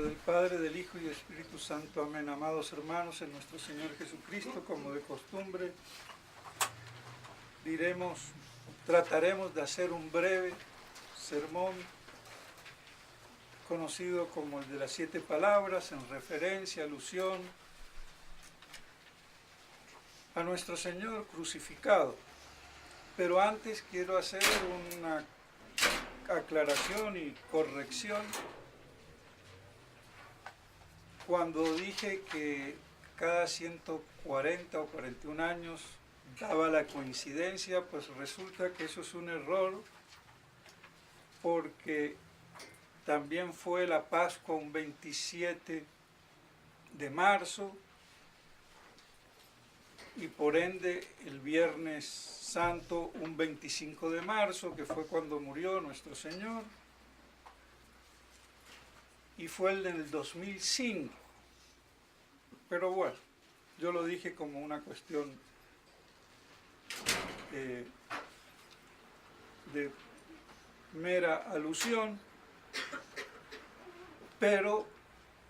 del Padre, del Hijo y del Espíritu Santo. Amén. Amados hermanos, en nuestro Señor Jesucristo, como de costumbre, trataremos de hacer un breve sermón conocido como el de las 7 palabras, en referencia, alusión a nuestro Señor crucificado. Pero antes quiero hacer una aclaración y corrección. Cuando dije que cada 140 o 41 años daba la coincidencia, pues resulta que eso es un error, porque también fue la Pascua un 27 de marzo, y por ende el Viernes Santo un 25 de marzo, que fue cuando murió nuestro Señor, y fue el del 2005. Pero bueno, yo lo dije como una cuestión de mera alusión, pero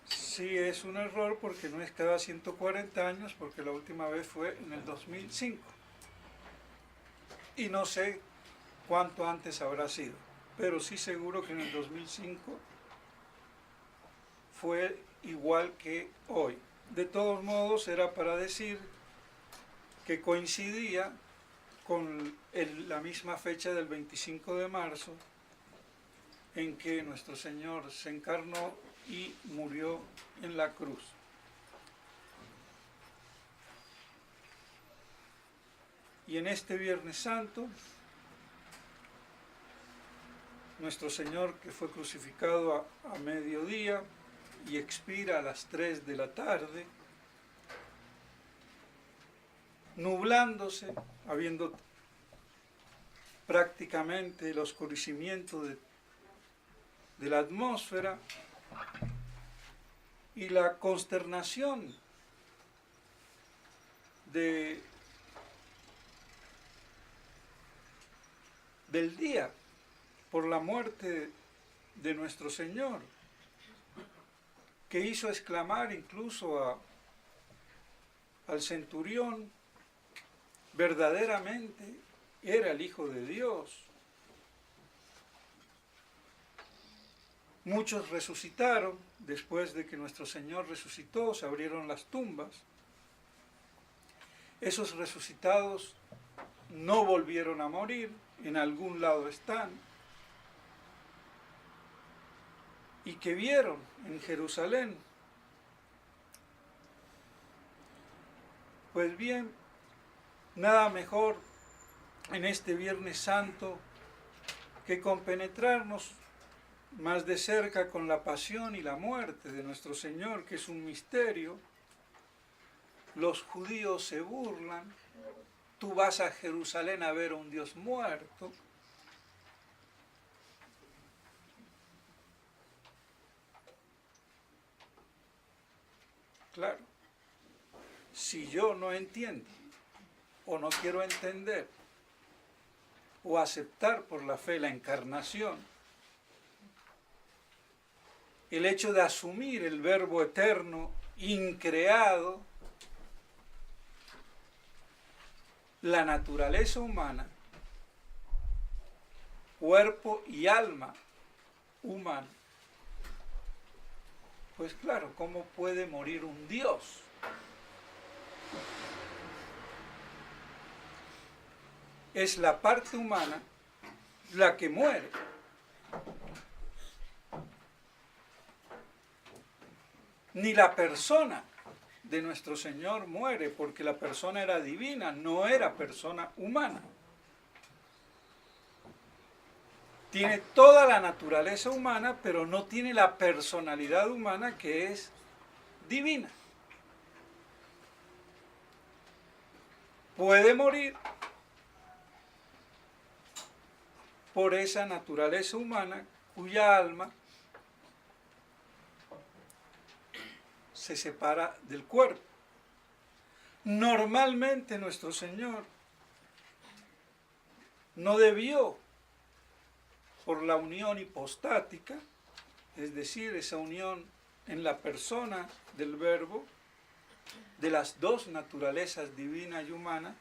sí es un error porque no es cada 140 años, porque la última vez fue en el 2005. Y no sé cuánto antes habrá sido, pero sí seguro que en el 2005 fue igual que hoy. De todos modos, era para decir que coincidía con la misma fecha del 25 de marzo en que nuestro Señor se encarnó y murió en la cruz. Y en este Viernes Santo, nuestro Señor, que fue crucificado a mediodía y expira a las 3 de la tarde, nublándose, habiendo prácticamente el oscurecimiento de la atmósfera y la consternación del día por la muerte de nuestro Señor, que hizo exclamar incluso al centurión: verdaderamente era el Hijo de Dios. Muchos resucitaron después de que nuestro Señor resucitó, se abrieron las tumbas. Esos resucitados no volvieron a morir, en algún lado están, y que vieron en Jerusalén. Pues bien, nada mejor en este Viernes Santo que compenetrarnos más de cerca con la pasión y la muerte de nuestro Señor, que es un misterio. Los judíos se burlan: tú vas a Jerusalén a ver a un Dios muerto. Claro, si yo no entiendo, o no quiero entender, o aceptar por la fe la encarnación, el hecho de asumir el Verbo eterno, increado, la naturaleza humana, cuerpo y alma humana, pues claro, ¿cómo puede morir un Dios? Es la parte humana la que muere. Ni la persona de nuestro Señor muere, porque la persona era divina, no era persona humana. Tiene toda la naturaleza humana, pero no tiene la personalidad humana, que es divina. Puede morir por esa naturaleza humana cuya alma se separa del cuerpo. Normalmente nuestro Señor no debió, por la unión hipostática, es decir, esa unión en la persona del Verbo, de las dos naturalezas divina y humana,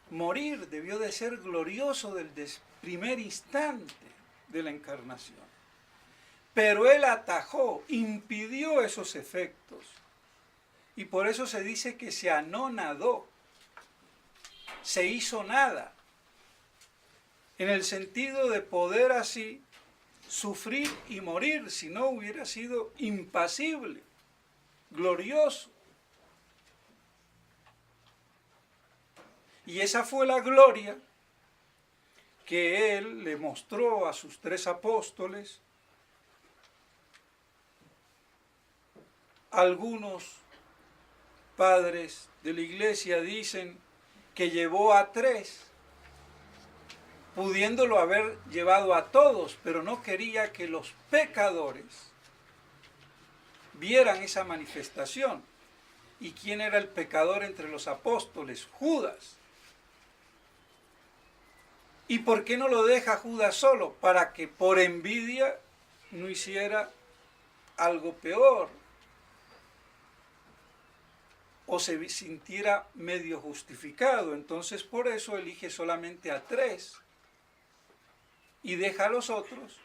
morir debió de ser glorioso desde el primer instante de la encarnación. Pero él atajó, impidió esos efectos. Y por eso se dice que se anonadó, se hizo nada, en el sentido de poder así sufrir y morir, si no hubiera sido impasible, glorioso. Y esa fue la gloria que él le mostró a sus 3 apóstoles. Algunos padres de la iglesia dicen que llevó a 3, pudiéndolo haber llevado a todos, pero no quería que los pecadores vieran esa manifestación. ¿Y quién era el pecador entre los apóstoles? Judas. ¿Y por qué no lo deja Judas solo? Para que por envidia no hiciera algo peor, o se sintiera medio justificado. Entonces por eso elige solamente a 3 y deja a los otros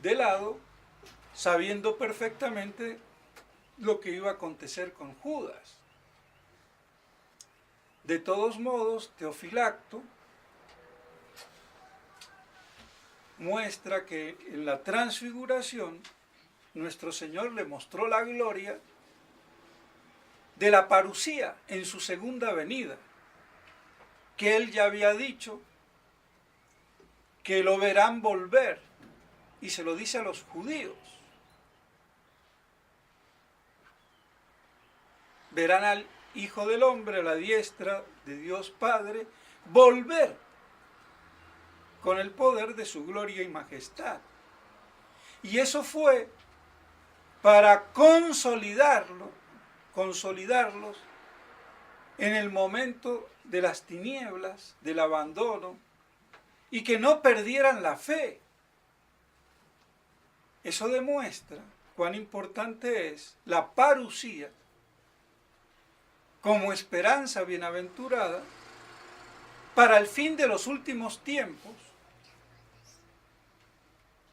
de lado, sabiendo perfectamente lo que iba a acontecer con Judas. De todos modos, Teofilacto muestra que en la transfiguración nuestro Señor le mostró la gloria de la parusía en su segunda venida, que él ya había dicho que lo verán volver, y se lo dice a los judíos. Verán al Hijo del Hombre a la diestra de Dios Padre volver con el poder de su gloria y majestad. Y eso fue para consolidarlos en el momento de las tinieblas, del abandono, y que no perdieran la fe. Eso demuestra cuán importante es la parusía como esperanza bienaventurada para el fin de los últimos tiempos,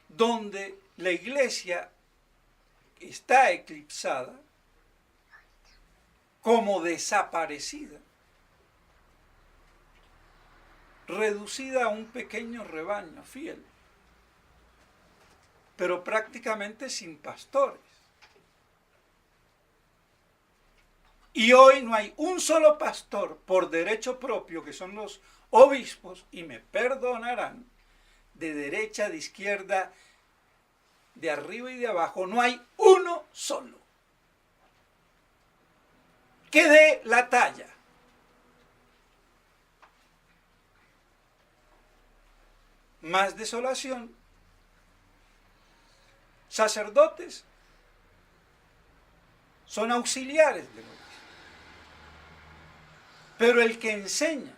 donde la iglesia está eclipsada, como desaparecida, reducida a un pequeño rebaño fiel, pero prácticamente sin pastores. Y hoy no hay un solo pastor por derecho propio, que son los obispos, y me perdonarán, de derecha, de izquierda, de arriba y de abajo, no hay uno solo que dé la talla. Más desolación. Sacerdotes son auxiliares de los. Pero el que enseña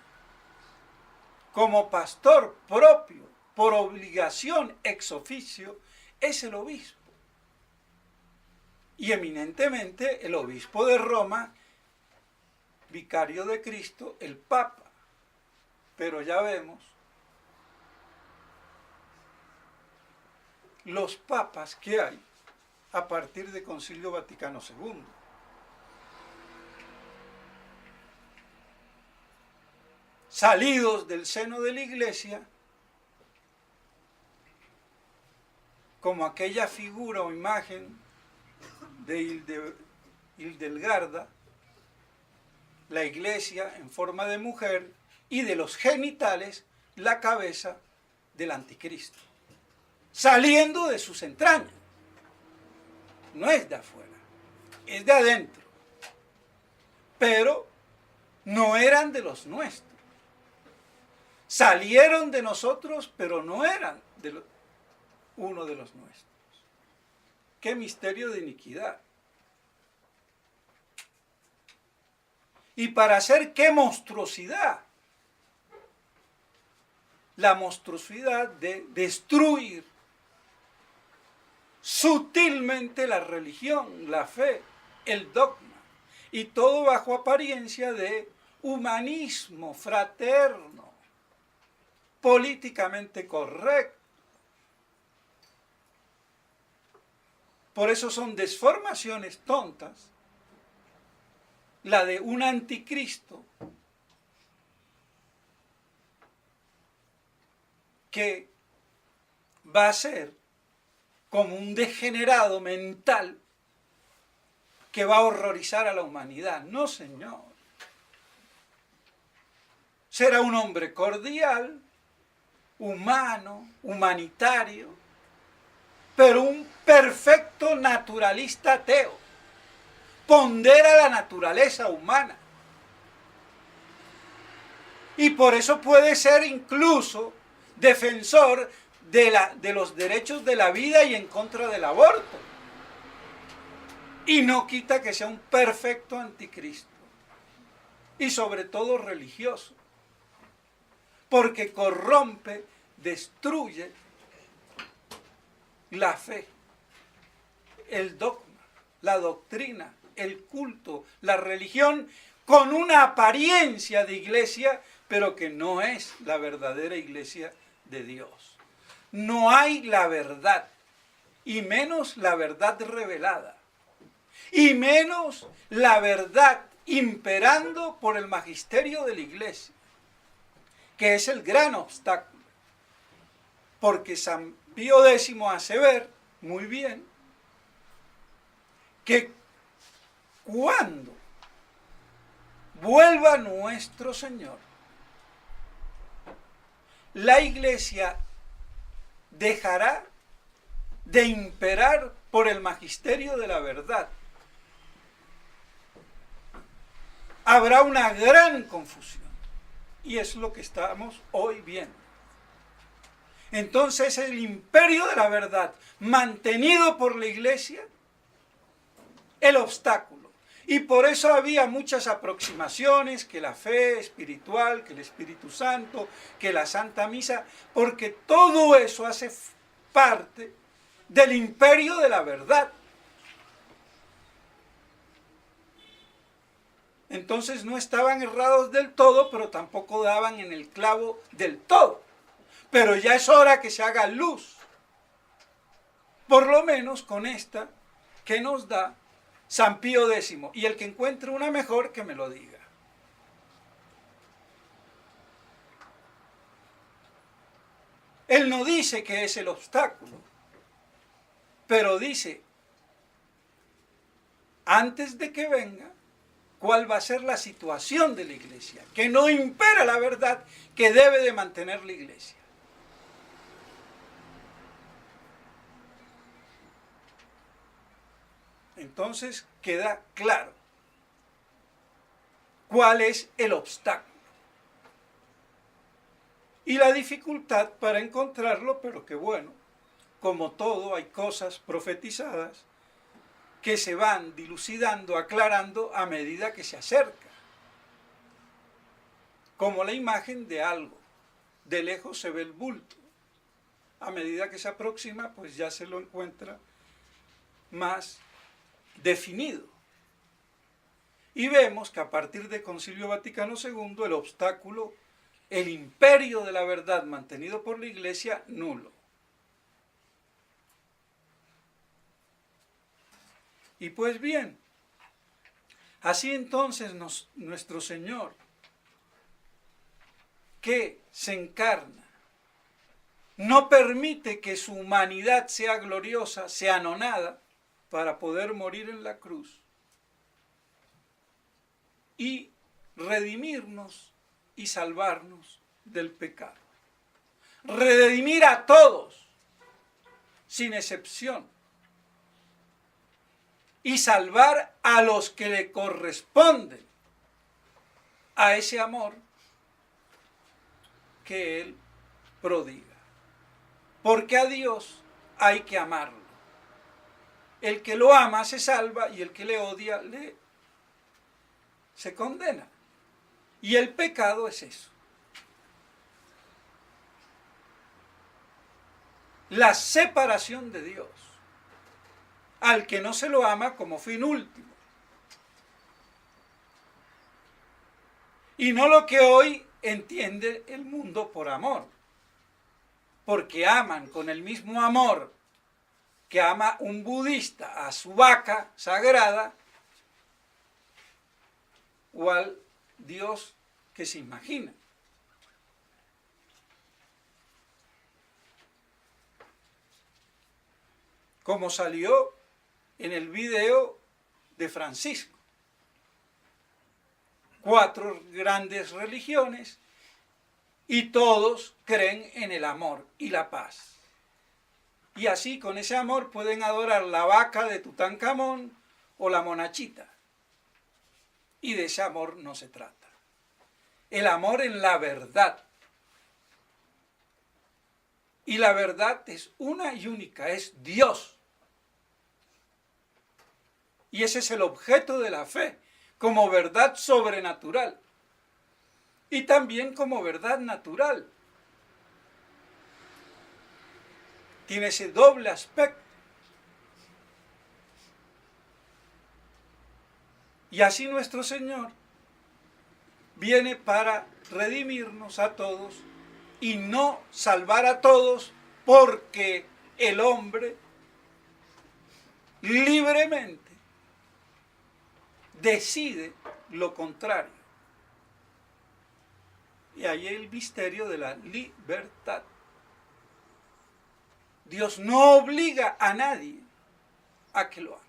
como pastor propio, por obligación ex oficio, es el obispo. Y eminentemente el obispo de Roma, vicario de Cristo, el Papa. Pero ya vemos los papas que hay a partir del Concilio Vaticano II. Salidos del seno de la Iglesia, como aquella figura o imagen de Hildegarda, la Iglesia en forma de mujer, y de los genitales la cabeza del anticristo, saliendo de sus entrañas. No es de afuera, es de adentro. Pero no eran de los nuestros. Salieron de nosotros, pero no eran uno de los nuestros. Qué misterio de iniquidad. Y para hacer qué monstruosidad. La monstruosidad de destruir sutilmente la religión, la fe, el dogma, y todo bajo apariencia de humanismo fraterno, políticamente correcto. Por eso son desformaciones tontas, la de un anticristo que va a ser como un degenerado mental que va a horrorizar a la humanidad. No, señor. Será un hombre cordial, humano, humanitario, pero un perfecto naturalista ateo. Pondera la naturaleza humana. Y por eso puede ser incluso defensor de los derechos de la vida y en contra del aborto. Y no quita que sea un perfecto anticristo. Y sobre todo religioso. Porque corrompe, destruye la fe, el dogma, la doctrina, el culto, la religión, con una apariencia de iglesia, pero que no es la verdadera iglesia de Dios. No hay la verdad, y menos la verdad revelada, y menos la verdad imperando por el magisterio de la iglesia, que es el gran obstáculo. Porque San Pío X hace ver muy bien que cuando vuelva nuestro Señor, la iglesia dejará de imperar por el magisterio de la verdad. Habrá una gran confusión. Y es lo que estamos hoy viendo. Entonces el imperio de la verdad, mantenido por la iglesia, el obstáculo. Y por eso había muchas aproximaciones, que la fe espiritual, que el Espíritu Santo, que la Santa Misa, porque todo eso hace parte del imperio de la verdad. Entonces no estaban errados del todo, pero tampoco daban en el clavo del todo. Pero ya es hora que se haga luz. Por lo menos con esta que nos da San Pío X. Y el que encuentre una mejor, que me lo diga. Él no dice que es el obstáculo, pero dice, antes de que venga, cuál va a ser la situación de la iglesia, que no impera la verdad que debe de mantener la iglesia. Entonces queda claro cuál es el obstáculo y la dificultad para encontrarlo, pero que bueno, como todo hay cosas profetizadas que se van dilucidando, aclarando a medida que se acerca. Como la imagen de algo. De lejos se ve el bulto. A medida que se aproxima, pues ya se lo encuentra más definido. Y vemos que a partir del Concilio Vaticano II, el obstáculo, el imperio de la verdad mantenido por la Iglesia, nulo. Y pues bien, así entonces nuestro Señor, que se encarna, no permite que su humanidad sea gloriosa, sea anonada, para poder morir en la cruz y redimirnos y salvarnos del pecado. Redimir a todos, sin excepción, y salvar a los que le corresponden a ese amor que Él prodiga. Porque a Dios hay que amarlo. El que lo ama se salva y el que le odia se condena. Y el pecado es eso. La separación de Dios. al que no se lo ama como fin último. Y no lo que hoy entiende el mundo por amor, porque aman con el mismo amor que ama un budista a su vaca sagrada o al Dios que se imagina. Como salió en el video de Francisco. 4 grandes religiones y todos creen en el amor y la paz. Y así con ese amor pueden adorar la vaca de Tutankamón o la monachita. Y de ese amor no se trata. El amor en la verdad. Y la verdad es una y única, es Dios. Y ese es el objeto de la fe, como verdad sobrenatural. Y también como verdad natural. Tiene ese doble aspecto. Y así nuestro Señor viene para redimirnos a todos y no salvar a todos porque el hombre libremente decide lo contrario. Y ahí el misterio de la libertad. Dios no obliga a nadie a que lo haga.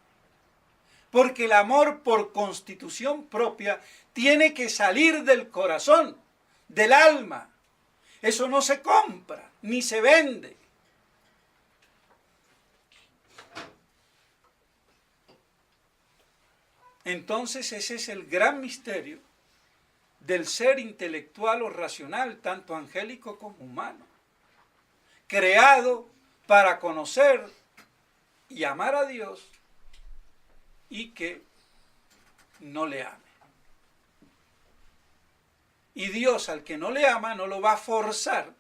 Porque el amor por constitución propia tiene que salir del corazón, del alma. Eso no se compra, ni se vende. Entonces ese es el gran misterio del ser intelectual o racional, tanto angélico como humano. Creado para conocer y amar a Dios y que no le ame. Y Dios al que no le ama no lo va a forzar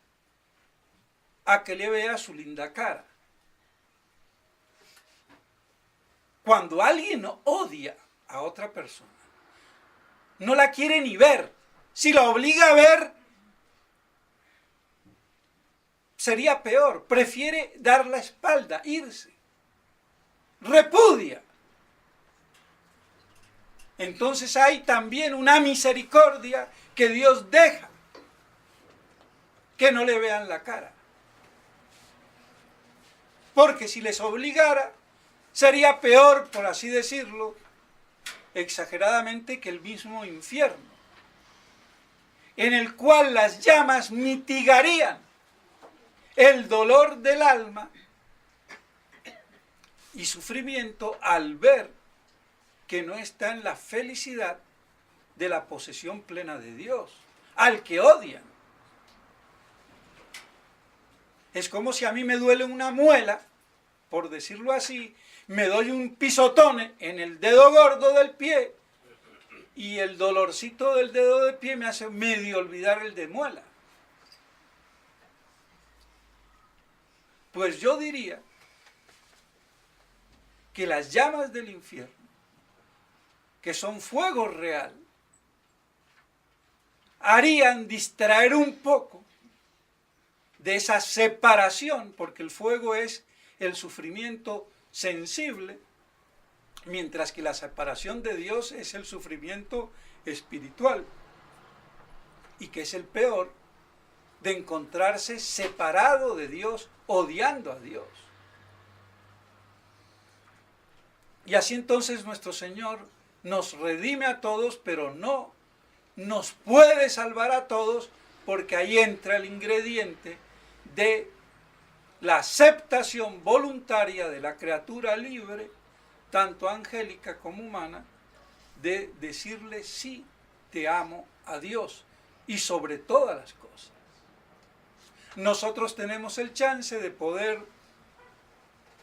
a que le vea su linda cara. Cuando alguien odia a otra persona, no la quiere ni ver. Si la obliga a ver, sería peor. Prefiere dar la espalda, irse. Repudia. Entonces hay también una misericordia que Dios deja que no le vean la cara. Porque si les obligara, sería peor, por así decirlo, exageradamente, que el mismo infierno, en el cual las llamas mitigarían el dolor del alma y sufrimiento al ver que no está en la felicidad de la posesión plena de Dios, al que odian. Es como si a mí me duele una muela, por decirlo así, me doy un pisotón en el dedo gordo del pie y el dolorcito del dedo del pie me hace medio olvidar el de muela. Pues yo diría que las llamas del infierno, que son fuego real, harían distraer un poco de esa separación, porque el fuego es el sufrimiento sensible, mientras que la separación de Dios es el sufrimiento espiritual, y que es el peor, de encontrarse separado de Dios, odiando a Dios. Y así entonces nuestro Señor nos redime a todos, pero no nos puede salvar a todos, porque ahí entra el ingrediente de la aceptación voluntaria de la criatura libre, tanto angélica como humana, de decirle sí, te amo a Dios y sobre todas las cosas. Nosotros tenemos el chance de poder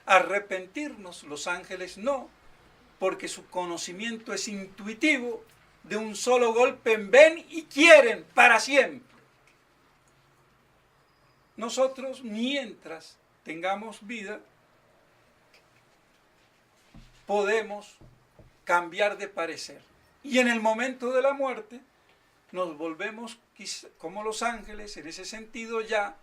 arrepentirnos, los ángeles no, porque su conocimiento es intuitivo, de un solo golpe ven y quieren para siempre. Nosotros, mientras tengamos vida, podemos cambiar de parecer. Y en el momento de la muerte nos volvemos como los ángeles, en ese sentido ya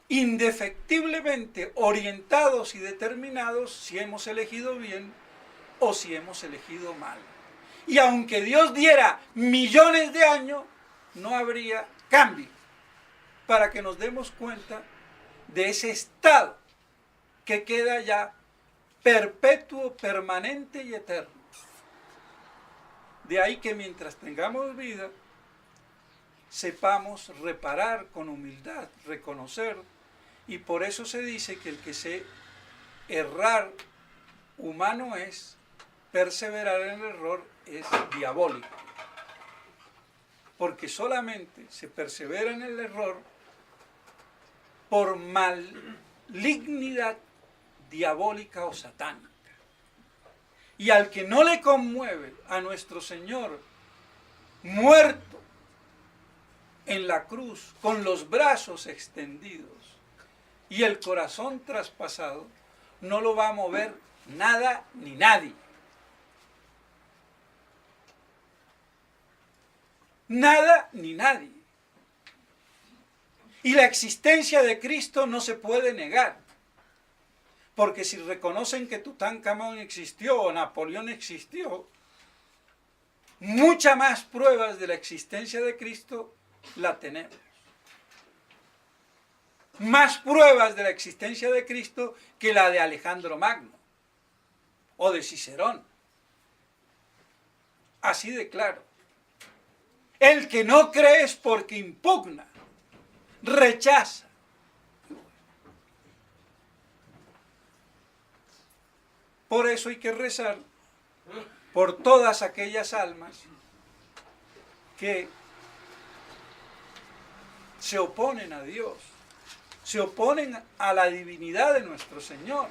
indefectiblemente orientados y determinados si hemos elegido bien o si hemos elegido mal. Y aunque Dios diera millones de años, no habría cambio para que nos demos cuenta de ese estado que queda ya perpetuo, permanente y eterno. De ahí que mientras tengamos vida, sepamos reparar con humildad, reconocer, y por eso se dice que el que se errar humano es, perseverar en el error es diabólico. Porque solamente se persevera en el error por malignidad diabólica o satánica. Y al que no le conmueve a nuestro Señor muerto en la cruz, con los brazos extendidos y el corazón traspasado, no lo va a mover nada ni nadie. Nada ni nadie. Y la existencia de Cristo no se puede negar. Porque si reconocen que Tutankamón existió o Napoleón existió, muchas más pruebas de la existencia de Cristo la tenemos. Más pruebas de la existencia de Cristo que la de Alejandro Magno o de Cicerón. Así de claro. El que no cree es porque impugna, rechaza. Por eso hay que rezar por todas aquellas almas que se oponen a Dios, se oponen a la divinidad de nuestro Señor.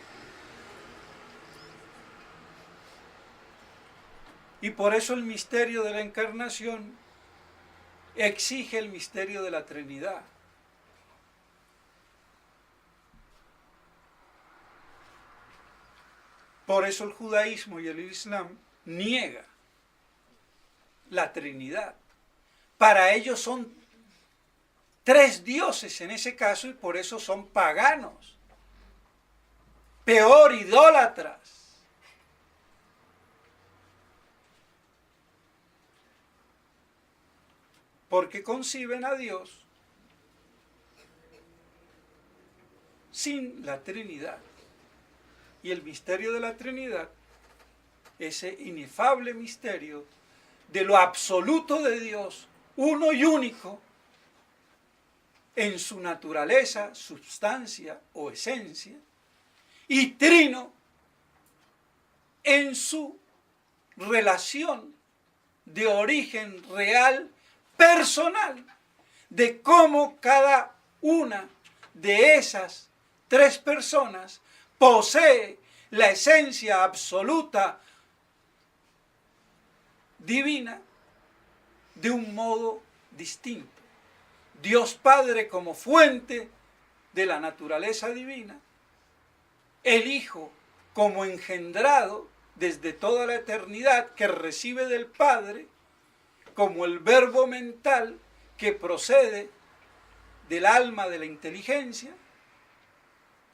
Y por eso el misterio de la encarnación exige el misterio de la Trinidad. Por eso el judaísmo y el islam niega la Trinidad. Para ellos son tres dioses en ese caso y por eso son paganos. Peor, idólatras. Porque conciben a Dios sin la Trinidad. Y el misterio de la Trinidad, ese inefable misterio de lo absoluto de Dios, uno y único, en su naturaleza, substancia o esencia, y trino en su relación de origen real, personal, de cómo cada una de esas tres personas posee la esencia absoluta divina de un modo distinto. Dios Padre como fuente de la naturaleza divina, el Hijo como engendrado desde toda la eternidad que recibe del Padre, como el verbo mental que procede del alma de la inteligencia,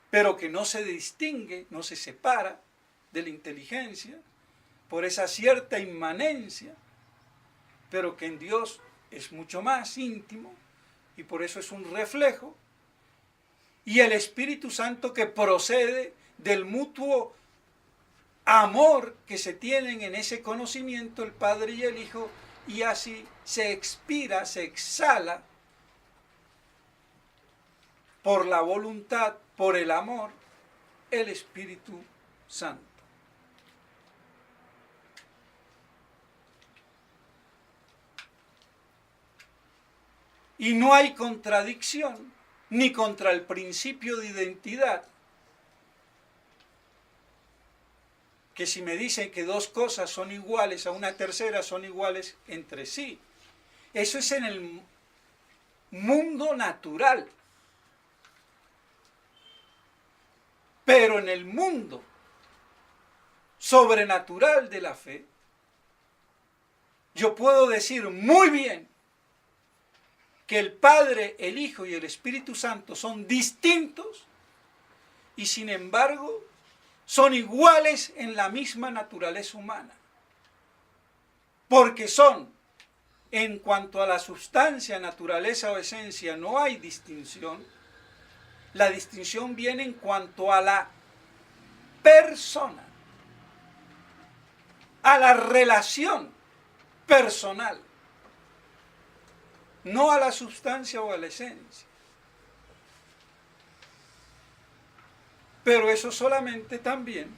pero que no se distingue, no se separa de la inteligencia por esa cierta inmanencia, pero que en Dios es mucho más íntimo y por eso es un reflejo, y el Espíritu Santo que procede del mutuo amor que se tienen en ese conocimiento el Padre y el Hijo, y así se expira, se exhala por la voluntad, por el amor, el Espíritu Santo. Y no hay contradicción ni contra el principio de identidad, que si me dicen que dos cosas son iguales a una tercera, son iguales entre sí. Eso es en el mundo natural. Pero en el mundo sobrenatural de la fe, yo puedo decir muy bien que el Padre, el Hijo y el Espíritu Santo son distintos y sin embargo son iguales en la misma naturaleza humana. Porque son, en cuanto a la sustancia, naturaleza o esencia, no hay distinción. La distinción viene en cuanto a la persona, a la relación personal, no a la sustancia o a la esencia. Pero eso solamente también,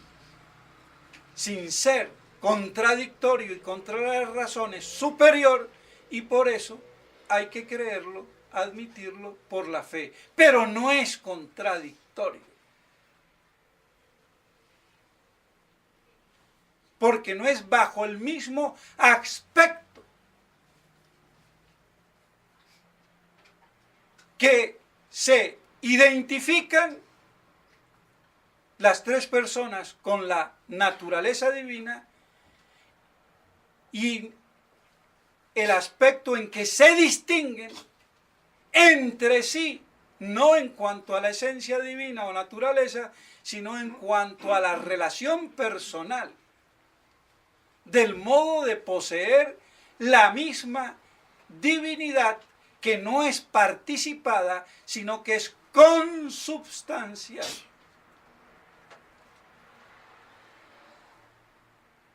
sin ser contradictorio y contra las razones, superior, y por eso hay que creerlo, admitirlo por la fe. Pero no es contradictorio. Porque no es bajo el mismo aspecto que se identifican las tres personas con la naturaleza divina y el aspecto en que se distinguen entre sí, no en cuanto a la esencia divina o naturaleza, sino en cuanto a la relación personal, del modo de poseer la misma divinidad que no es participada, sino que es consubstancial.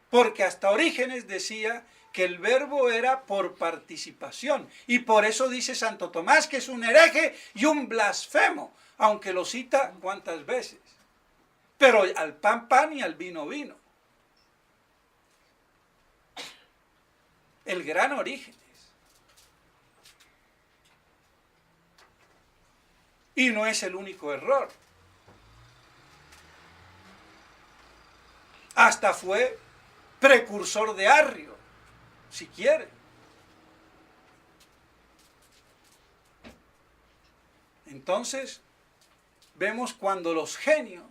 Porque hasta Orígenes decía que el verbo era por participación. Y por eso dice Santo Tomás que es un hereje y un blasfemo, aunque lo cita cuántas veces. Pero al pan, pan y al vino, vino. El gran Orígenes. Y no es el único error. Hasta fue precursor de Arrio, si quiere. Entonces, vemos cuando los genios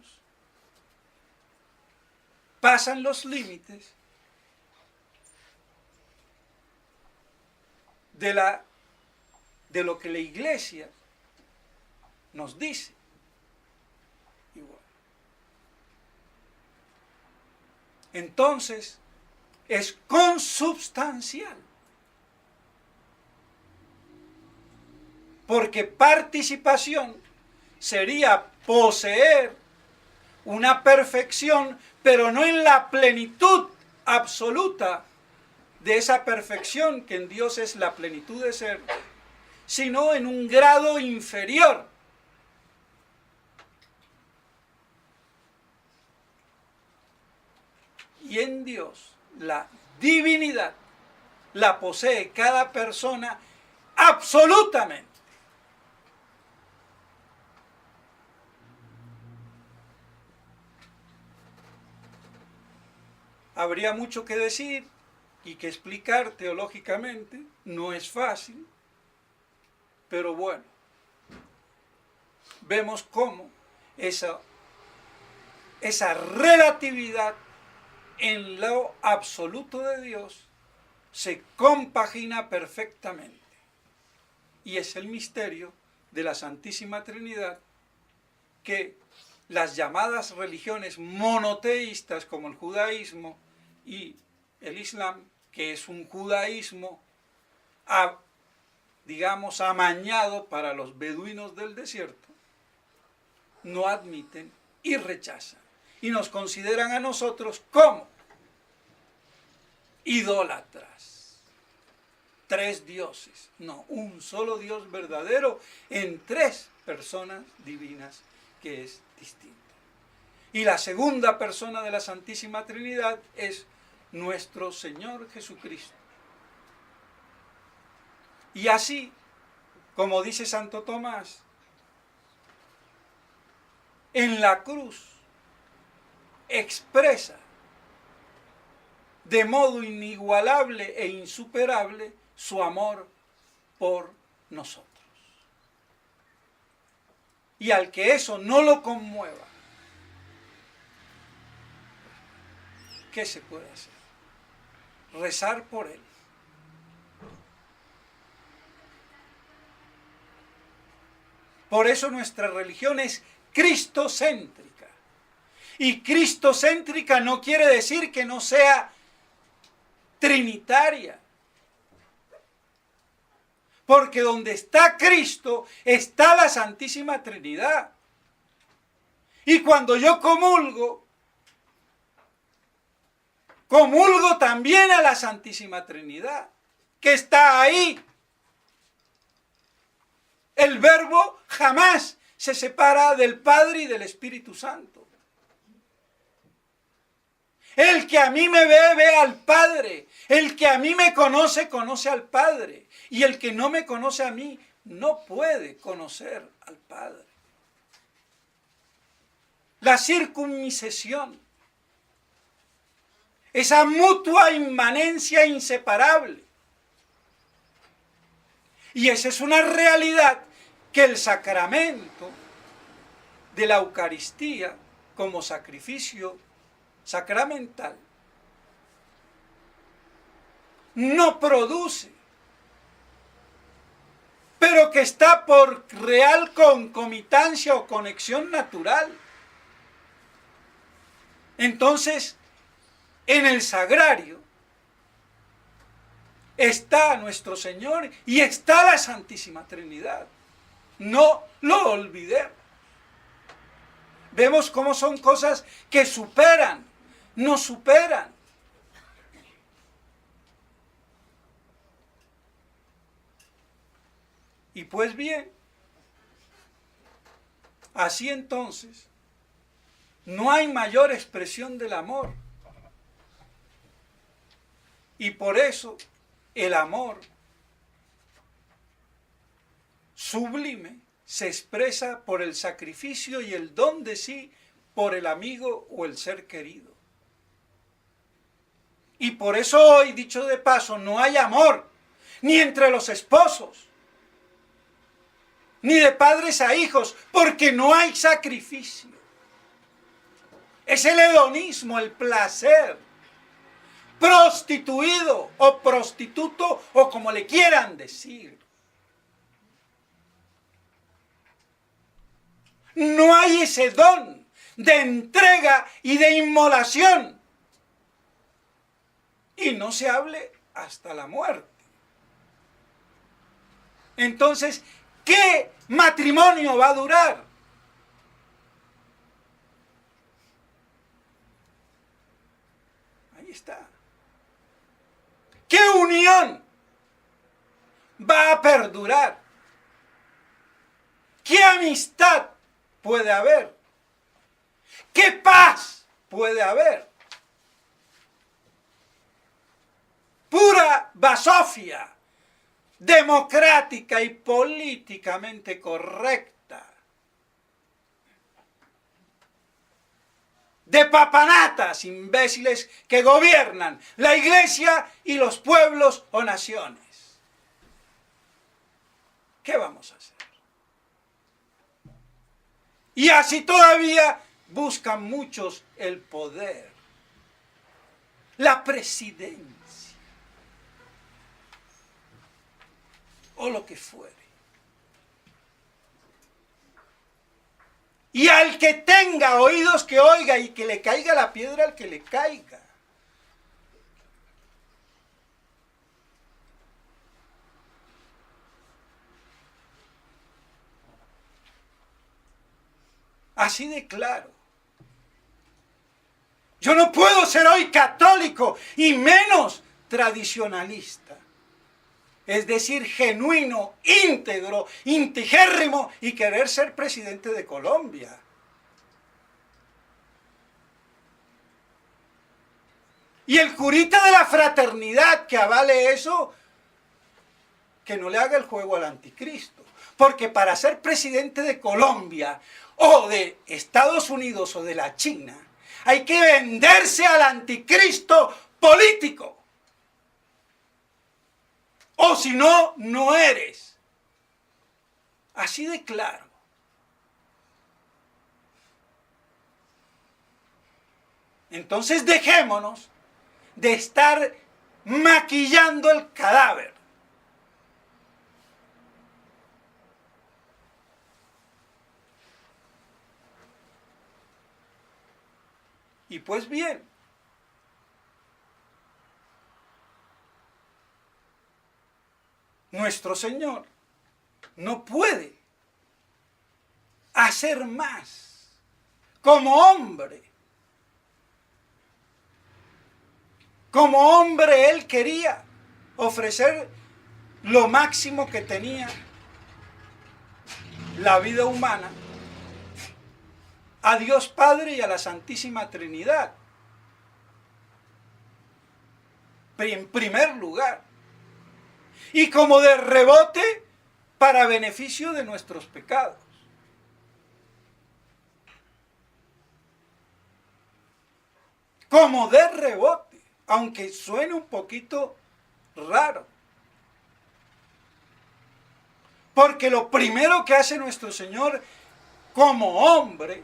pasan los límites de lo que la Iglesia nos dice. Igual. Entonces, es consubstancial. Porque participación sería poseer una perfección, pero no en la plenitud absoluta de esa perfección que en Dios es la plenitud de ser, sino en un grado inferior. Y en Dios la divinidad la posee cada persona absolutamente. Habría mucho que decir y que explicar teológicamente, no es fácil, pero bueno, vemos cómo esa relatividad en lo absoluto de Dios se compagina perfectamente. Y es el misterio de la Santísima Trinidad que las llamadas religiones monoteístas como el judaísmo y el islam, que es un judaísmo, digamos, amañado para los beduinos del desierto, no admiten y rechazan. Y nos consideran a nosotros como idólatras. Tres dioses, no, un solo Dios verdadero en tres personas divinas que es distinto. Y la segunda persona de la Santísima Trinidad es nuestro Señor Jesucristo. Y así, como dice Santo Tomás, en la cruz expresa de modo inigualable e insuperable su amor por nosotros. Y al que eso no lo conmueva, ¿qué se puede hacer? Rezar por él. Por eso nuestra religión es cristocéntrica. Y cristocéntrica no quiere decir que no sea trinitaria. Porque donde está Cristo está la Santísima Trinidad. Y cuando yo comulgo también a la Santísima Trinidad, que está ahí. El Verbo jamás se separa del Padre y del Espíritu Santo. El que a mí me ve, ve al Padre. El que a mí me conoce, conoce al Padre. Y el que no me conoce a mí, no puede conocer al Padre. La circunmisión, esa mutua inmanencia inseparable. Y esa es una realidad que el sacramento de la Eucaristía como sacrificio sacramental no produce, pero que está por real concomitancia o conexión natural. Entonces, en el sagrario está nuestro Señor y está la Santísima Trinidad. No lo olvidemos. Vemos cómo son cosas que superan, nos superan. Y pues bien, así entonces, no hay mayor expresión del amor. Y por eso el amor sublime se expresa por el sacrificio y el don de sí por el amigo o el ser querido. Y por eso hoy, dicho de paso, no hay amor, ni entre los esposos, ni de padres a hijos, porque no hay sacrificio. Es el hedonismo, el placer, prostituido o prostituto o como le quieran decir. No hay ese don de entrega y de inmolación. Y no se hable hasta la muerte. Entonces, ¿qué matrimonio va a durar? Ahí está. ¿Qué unión va a perdurar? ¿Qué amistad puede haber? ¿Qué paz puede haber? Pura basofia, democrática y políticamente correcta, de papanatas imbéciles que gobiernan la Iglesia y los pueblos o naciones. ¿Qué vamos a hacer? Y así todavía buscan muchos el poder, la presidencia, o lo que fuere. Y al que tenga oídos que oiga y que le caiga la piedra al que le caiga. Así de claro. Yo no puedo ser hoy católico y menos tradicionalista. Es decir, genuino, íntegro, intigérrimo y querer ser presidente de Colombia. Y el curita de la fraternidad que avale eso, que no le haga el juego al anticristo. Porque para ser presidente de Colombia o de Estados Unidos o de la China, hay que venderse al anticristo político. O si no, no eres. Así de claro. Entonces dejémonos de estar maquillando el cadáver. Y pues bien, nuestro Señor no puede hacer más como hombre. Como hombre Él quería ofrecer lo máximo que tenía la vida humana a Dios Padre y a la Santísima Trinidad. En primer lugar. Y como de rebote para beneficio de nuestros pecados. Como de rebote, aunque suene un poquito raro. Porque lo primero que hace nuestro Señor como hombre,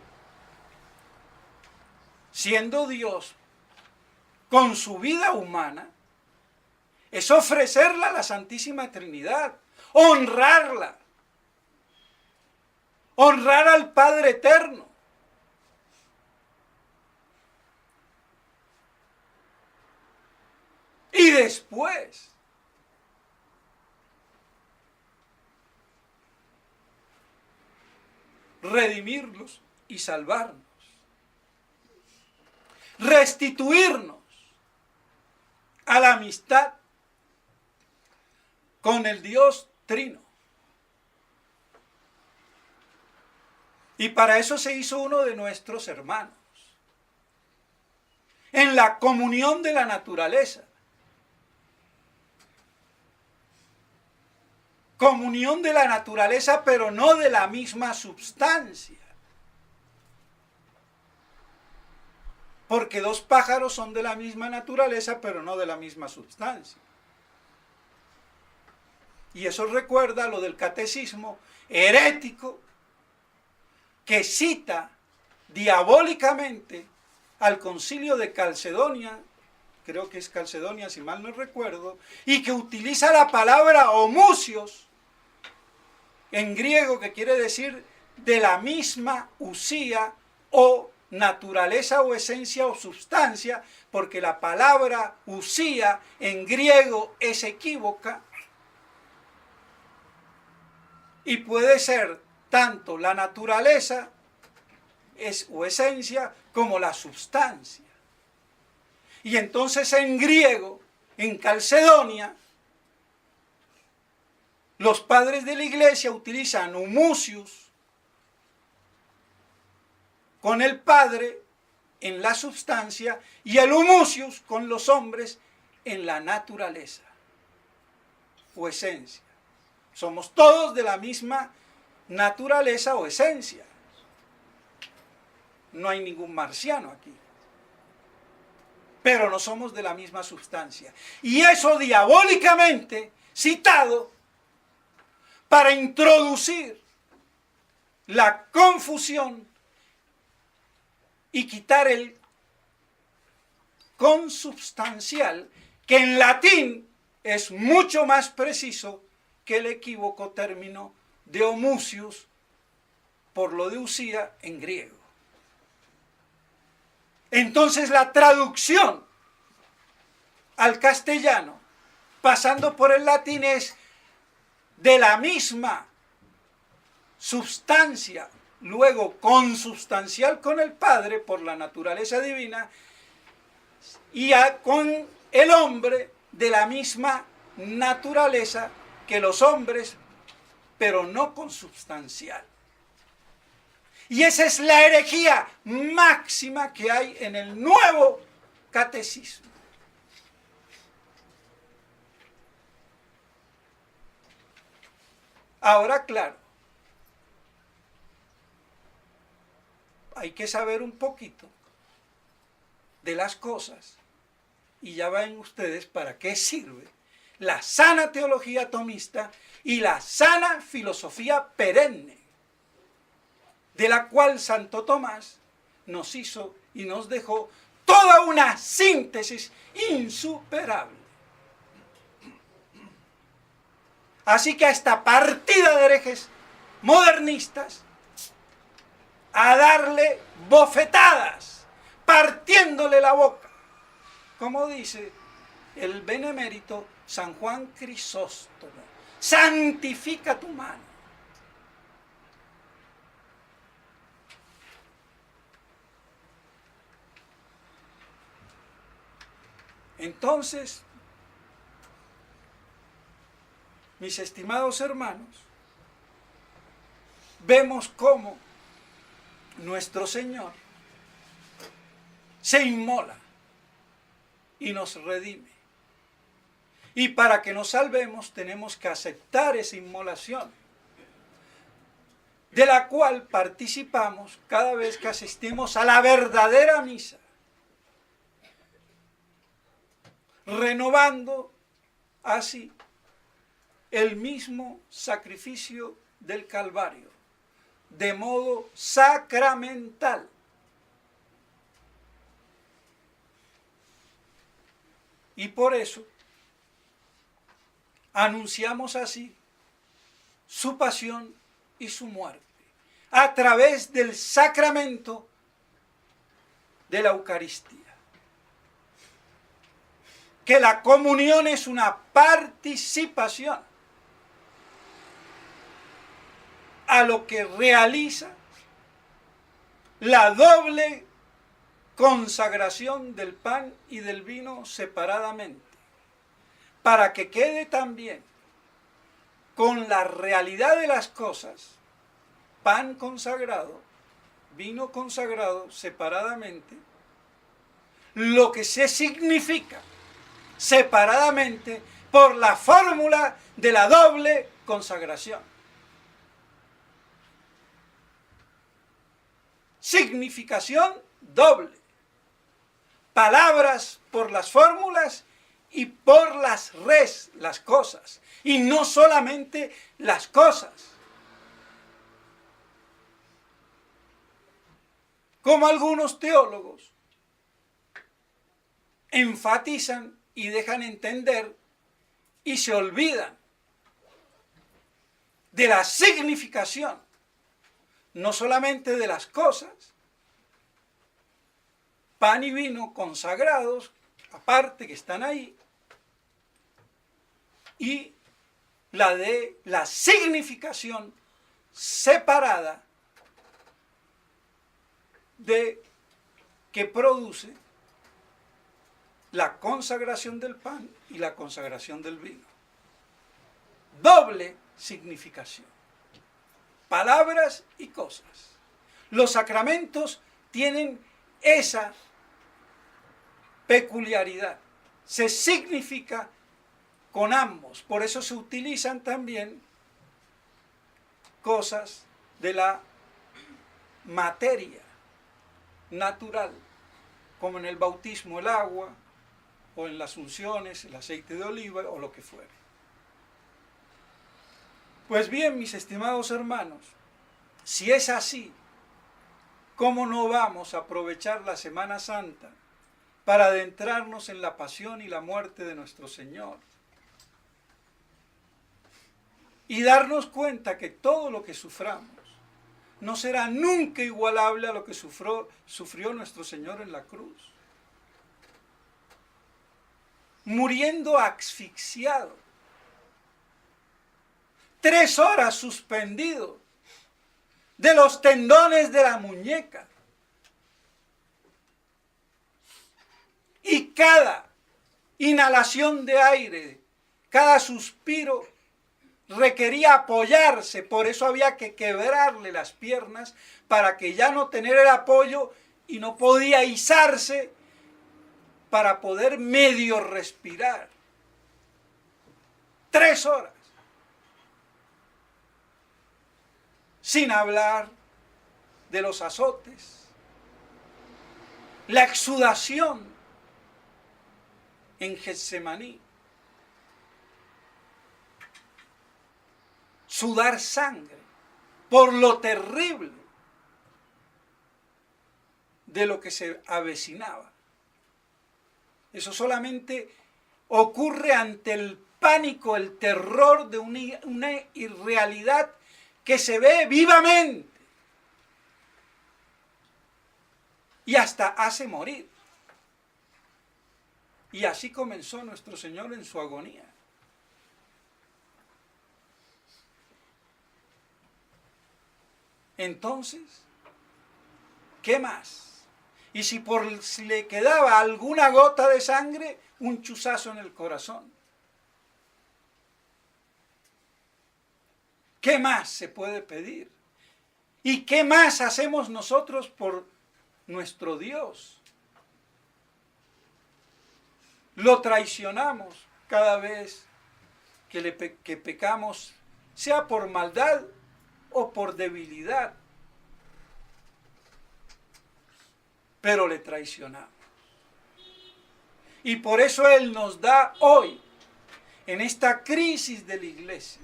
siendo Dios, con su vida humana, es ofrecerla a la Santísima Trinidad, honrarla, honrar al Padre Eterno. Y después, redimirlos y salvarnos, restituirnos a la amistad con el Dios Trino. Y para eso se hizo uno de nuestros hermanos, en la comunión de la naturaleza. Comunión de la naturaleza, pero no de la misma substancia. Porque dos pájaros son de la misma naturaleza, pero no de la misma substancia. Y eso recuerda lo del catecismo herético que cita diabólicamente al concilio de Calcedonia, creo que es Calcedonia si mal no recuerdo, y que utiliza la palabra homusios, en griego, que quiere decir de la misma usía o naturaleza o esencia o sustancia, porque la palabra usía en griego es equívoca y puede ser tanto la naturaleza o esencia como la sustancia. Y entonces en griego, en Calcedonia, los padres de la iglesia utilizan homusius con el Padre en la substancia y el homusius con los hombres en la naturaleza o esencia. Somos todos de la misma naturaleza o esencia. No hay ningún marciano aquí. Pero no somos de la misma substancia. Y eso diabólicamente citado para introducir la confusión y quitar el consubstancial, que en latín es mucho más preciso que el equívoco término de homusius por lo de usía en griego. Entonces la traducción al castellano, pasando por el latín, es de la misma substancia, luego consubstancial con el Padre por la naturaleza divina, y con el hombre de la misma naturaleza que los hombres, pero no consubstancial. Y esa es la herejía máxima que hay en el nuevo catecismo. Ahora, claro, hay que saber un poquito de las cosas, y ya ven ustedes para qué sirve la sana teología tomista y la sana filosofía perenne, de la cual Santo Tomás nos hizo y nos dejó toda una síntesis insuperable. Así que a esta partida de herejes modernistas, a darle bofetadas, partiéndole la boca, como dice el benemérito San Juan Crisóstomo: santifica tu mano. Entonces, mis estimados hermanos, vemos cómo nuestro Señor se inmola y nos redime. Y para que nos salvemos tenemos que aceptar esa inmolación, de la cual participamos cada vez que asistimos a la verdadera misa, renovando así el mismo sacrificio del Calvario, de modo sacramental. Y por eso anunciamos así su pasión y su muerte, a través del sacramento de la Eucaristía. Que la comunión es una participación a lo que realiza la doble consagración del pan y del vino separadamente, para que quede también con la realidad de las cosas, pan consagrado, vino consagrado separadamente, lo que se significa separadamente por la fórmula de la doble consagración. Significación doble. Palabras por las fórmulas y por las res, las cosas. Y no solamente las cosas. Como algunos teólogos enfatizan y dejan entender y se olvidan de la significación, no solamente de las cosas, pan y vino consagrados, aparte que están ahí, y la de la significación separada de que produce la consagración del pan y la consagración del vino. Doble significación. Palabras y cosas. Los sacramentos tienen esa peculiaridad. Se significa con ambos. Por eso se utilizan también cosas de la materia natural, como en el bautismo el agua, o en las unciones, el aceite de oliva, o lo que fuere. Pues bien, mis estimados hermanos, si es así, ¿cómo no vamos a aprovechar la Semana Santa para adentrarnos en la pasión y la muerte de nuestro Señor? Y darnos cuenta que todo lo que suframos no será nunca igualable a lo que sufrió nuestro Señor en la cruz. Muriendo asfixiado, 3 horas suspendido de los tendones de la muñeca, y cada inhalación de aire, cada suspiro requería apoyarse, por eso había que quebrarle las piernas para que ya no tener el apoyo, y no podía izarse para poder medio respirar. 3 horas. Sin hablar de los azotes, la exudación en Getsemaní, sudar sangre por lo terrible de lo que se avecinaba. Eso solamente ocurre ante el pánico, el terror de una irrealidad que se ve vivamente y hasta hace morir. Y así comenzó nuestro Señor en su agonía. Entonces, ¿qué más? Y si le quedaba alguna gota de sangre, un chuzazo en el corazón. ¿Qué más se puede pedir? ¿Y qué más hacemos nosotros por nuestro Dios? Lo traicionamos cada vez que pecamos, sea por maldad o por debilidad, pero le traicionamos. Y por eso Él nos da hoy, en esta crisis de la iglesia,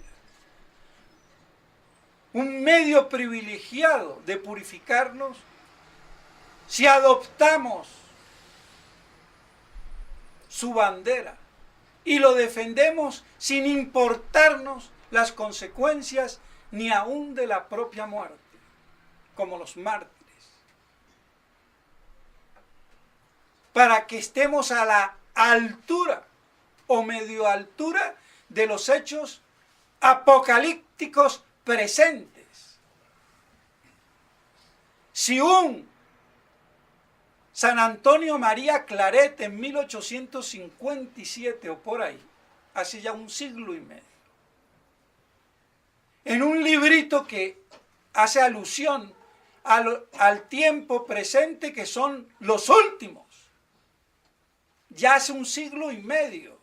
un medio privilegiado de purificarnos si adoptamos su bandera y lo defendemos sin importarnos las consecuencias ni aún de la propia muerte, como los mártires. Para que estemos a la altura o medio altura de los hechos apocalípticos presentes. Si un San Antonio María Claret en 1857 o por ahí, hace ya un siglo y medio, en un librito que hace alusión al tiempo presente que son los últimos, ya hace un siglo y medio,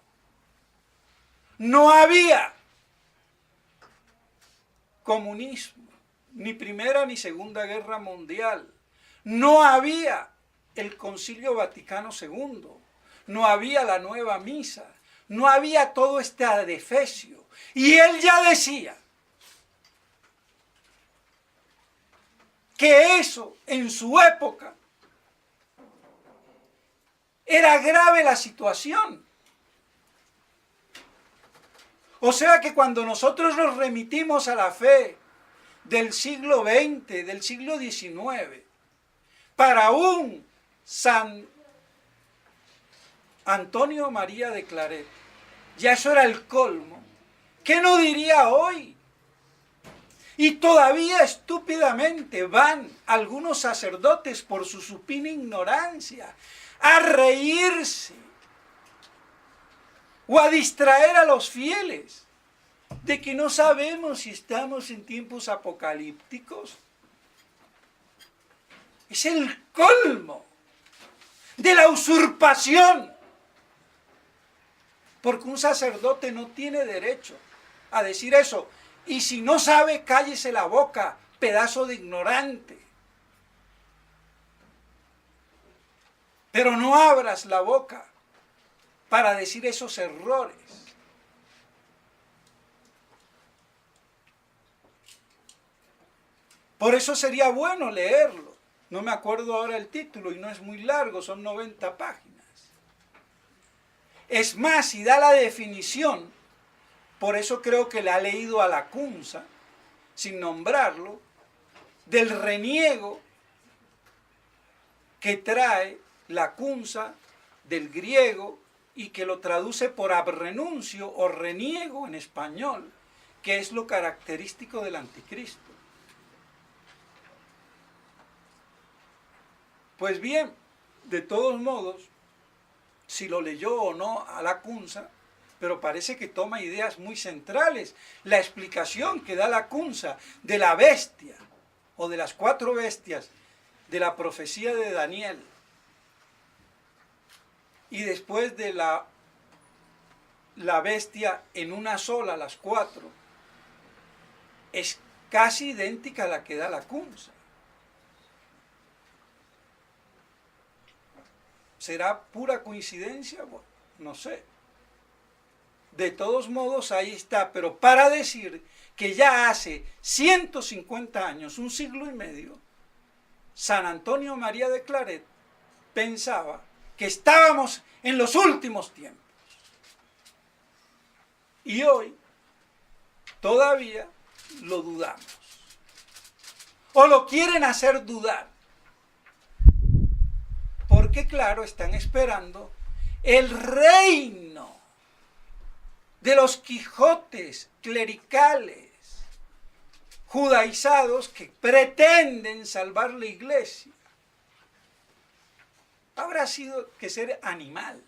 no había comunismo, ni Primera ni Segunda Guerra Mundial, no había el Concilio Vaticano II, no había la nueva misa, no había todo este adefesio, y él ya decía que eso en su época era grave la situación. O sea que cuando nosotros nos remitimos a la fe del siglo XX, del siglo XIX, para un San Antonio María de Claret, ya eso era el colmo, ¿qué no diría hoy? Y todavía estúpidamente van algunos sacerdotes por su supina ignorancia a reírse o a distraer a los fieles de que no sabemos si estamos en tiempos apocalípticos. Es el colmo de la usurpación, porque un sacerdote no tiene derecho a decir eso, y si no sabe, cállese la boca, pedazo de ignorante. Pero no abras la boca para decir esos errores. Por eso sería bueno leerlo. No me acuerdo ahora el título y no es muy largo, son 90 páginas. Es más, y da la definición, por eso creo que le ha leído a Lacunza, sin nombrarlo, del reniego que trae Lacunza del griego y que lo traduce por abrenuncio o reniego en español, que es lo característico del anticristo. Pues bien, de todos modos, si lo leyó o no a Lacunza, pero parece que toma ideas muy centrales. La explicación que da Lacunza de la bestia, o de las 4 bestias, de la profecía de Daniel, y después de la bestia en una sola, las 4, es casi idéntica a la que da Lacunza. ¿Será pura coincidencia? Bueno, no sé. De todos modos, ahí está. Pero para decir que ya hace 150 años, un siglo y medio, San Antonio María de Claret pensaba que estábamos en los últimos tiempos. Y hoy todavía lo dudamos. O lo quieren hacer dudar. Porque claro, están esperando el reino de los Quijotes clericales, judaizados, que pretenden salvar la iglesia. Habrá sido que ser animal.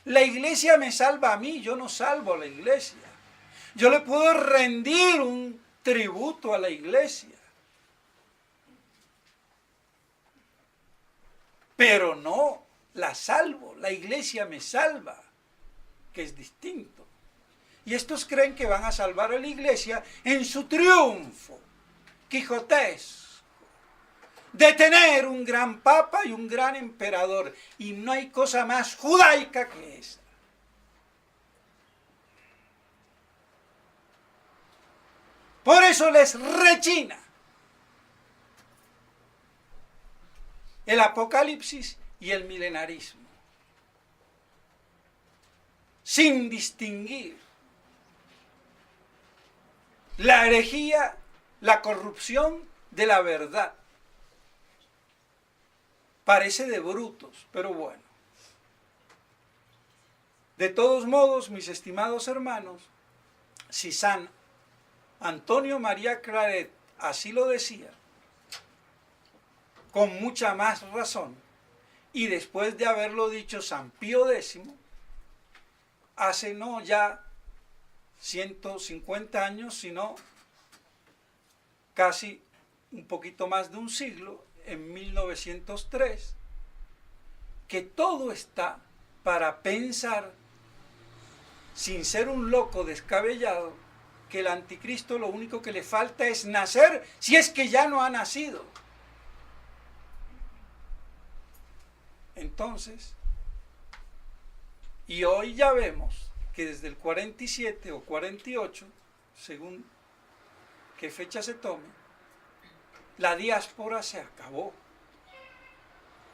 La iglesia me salva a mí, yo no salvo a la iglesia. Yo le puedo rendir un tributo a la iglesia, pero no la salvo, la iglesia me salva, que es distinto. Y estos creen que van a salvar a la iglesia en su triunfo quijotesco de tener un gran papa y un gran emperador. Y no hay cosa más judaica que esa. Por eso les rechina el apocalipsis y el milenarismo, sin distinguir la herejía, la corrupción de la verdad. Parece de brutos, pero bueno. De todos modos, mis estimados hermanos, si San Antonio María Claret así lo decía, con mucha más razón, y después de haberlo dicho San Pío X, hace no ya 150 años, sino casi un poquito más de un siglo, en 1903, que todo está para pensar, sin ser un loco descabellado, que el anticristo lo único que le falta es nacer, si es que ya no ha nacido. Entonces, y hoy ya vemos que desde el 47 o 48, según qué fecha se tome, la diáspora se acabó.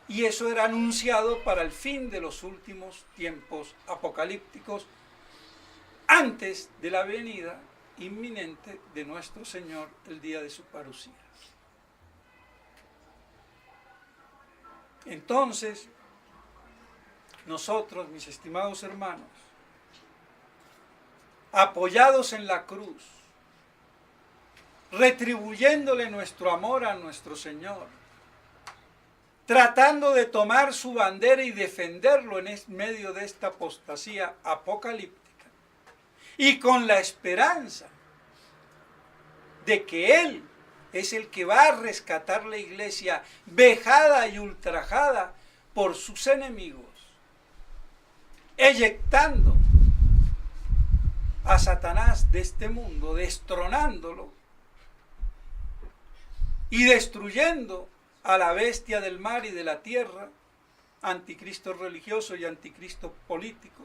Y eso era anunciado para el fin de los últimos tiempos apocalípticos, antes de la venida inminente de nuestro Señor el día de su parucía. Entonces, nosotros, mis estimados hermanos, apoyados en la cruz, retribuyéndole nuestro amor a nuestro Señor, tratando de tomar su bandera y defenderlo en medio de esta apostasía apocalíptica, y con la esperanza de que Él es el que va a rescatar la iglesia vejada y ultrajada por sus enemigos, eyectando a Satanás de este mundo, destronándolo y destruyendo a la bestia del mar y de la tierra, anticristo religioso y anticristo político,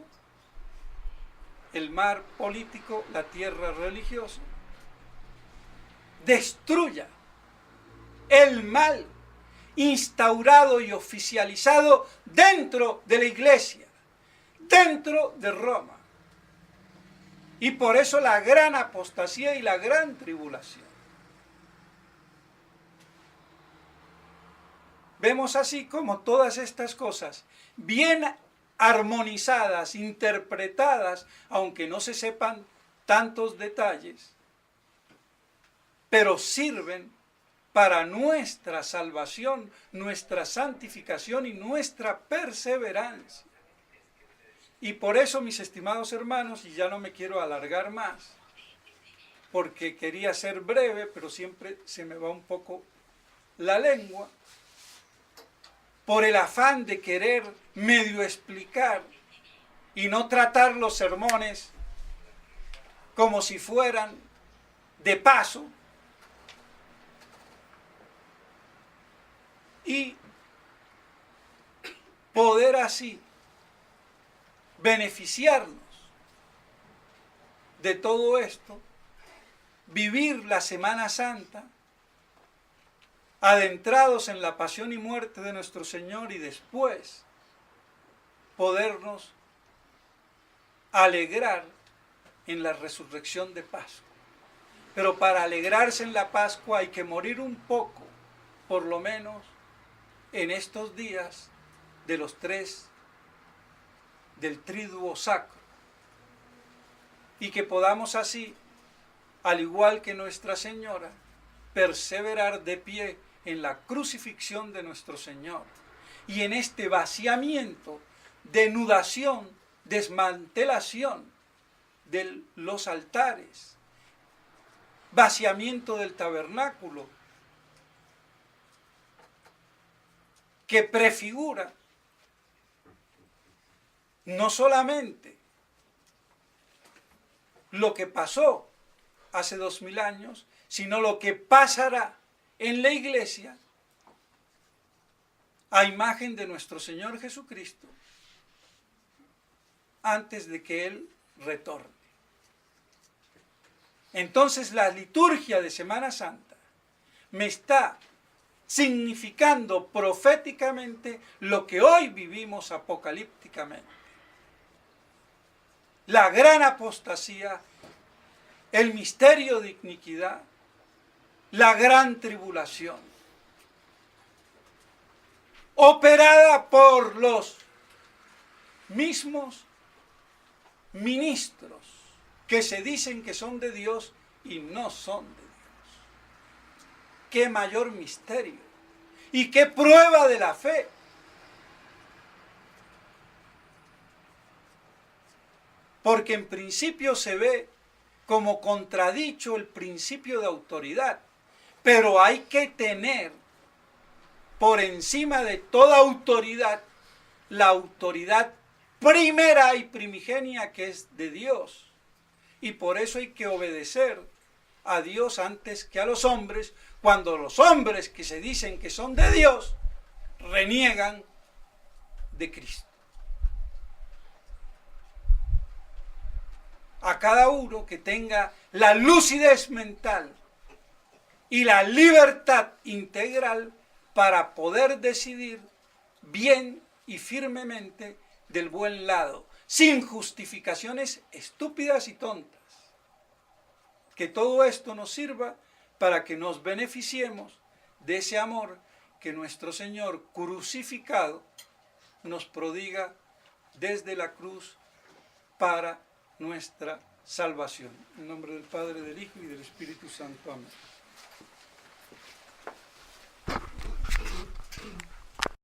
el mar político, la tierra religiosa. Destruya el mal instaurado y oficializado dentro de la iglesia, dentro de Roma. Y por eso la gran apostasía y la gran tribulación. Vemos así como todas estas cosas, bien armonizadas, interpretadas, aunque no se sepan tantos detalles, pero sirven para nuestra salvación, nuestra santificación y nuestra perseverancia. Y por eso, mis estimados hermanos, y ya no me quiero alargar más, porque quería ser breve, pero siempre se me va un poco la lengua, por el afán de querer medio explicar y no tratar los sermones como si fueran de paso, y poder así beneficiarnos de todo esto, vivir la Semana Santa adentrados en la pasión y muerte de nuestro Señor, y después podernos alegrar en la resurrección de Pascua. Pero para alegrarse en la Pascua hay que morir un poco, por lo menos en estos días de los 3 del triduo sacro. Y que podamos así, al igual que Nuestra Señora, perseverar de pie en la crucifixión de nuestro Señor. Y en este vaciamiento, denudación, desmantelación de los altares, vaciamiento del tabernáculo, que prefigura no solamente lo que pasó hace 2000 años, sino lo que pasará en la iglesia a imagen de nuestro Señor Jesucristo antes de que Él retorne. Entonces la liturgia de Semana Santa me está significando proféticamente lo que hoy vivimos apocalípticamente. La gran apostasía, el misterio de iniquidad, la gran tribulación, operada por los mismos ministros que se dicen que son de Dios y no son de Dios. ¡Qué mayor misterio! ¡Y qué prueba de la fe! Porque en principio se ve como contradicho el principio de autoridad, pero hay que tener por encima de toda autoridad la autoridad primera y primigenia que es de Dios. Y por eso hay que obedecer a Dios antes que a los hombres, cuando los hombres que se dicen que son de Dios reniegan de Cristo. A cada uno que tenga la lucidez mental y la libertad integral para poder decidir bien y firmemente del buen lado, sin justificaciones estúpidas y tontas. Que todo esto nos sirva para que nos beneficiemos de ese amor que nuestro Señor crucificado nos prodiga desde la cruz para nuestra salvación. En nombre del Padre, del Hijo y del Espíritu Santo. Amén.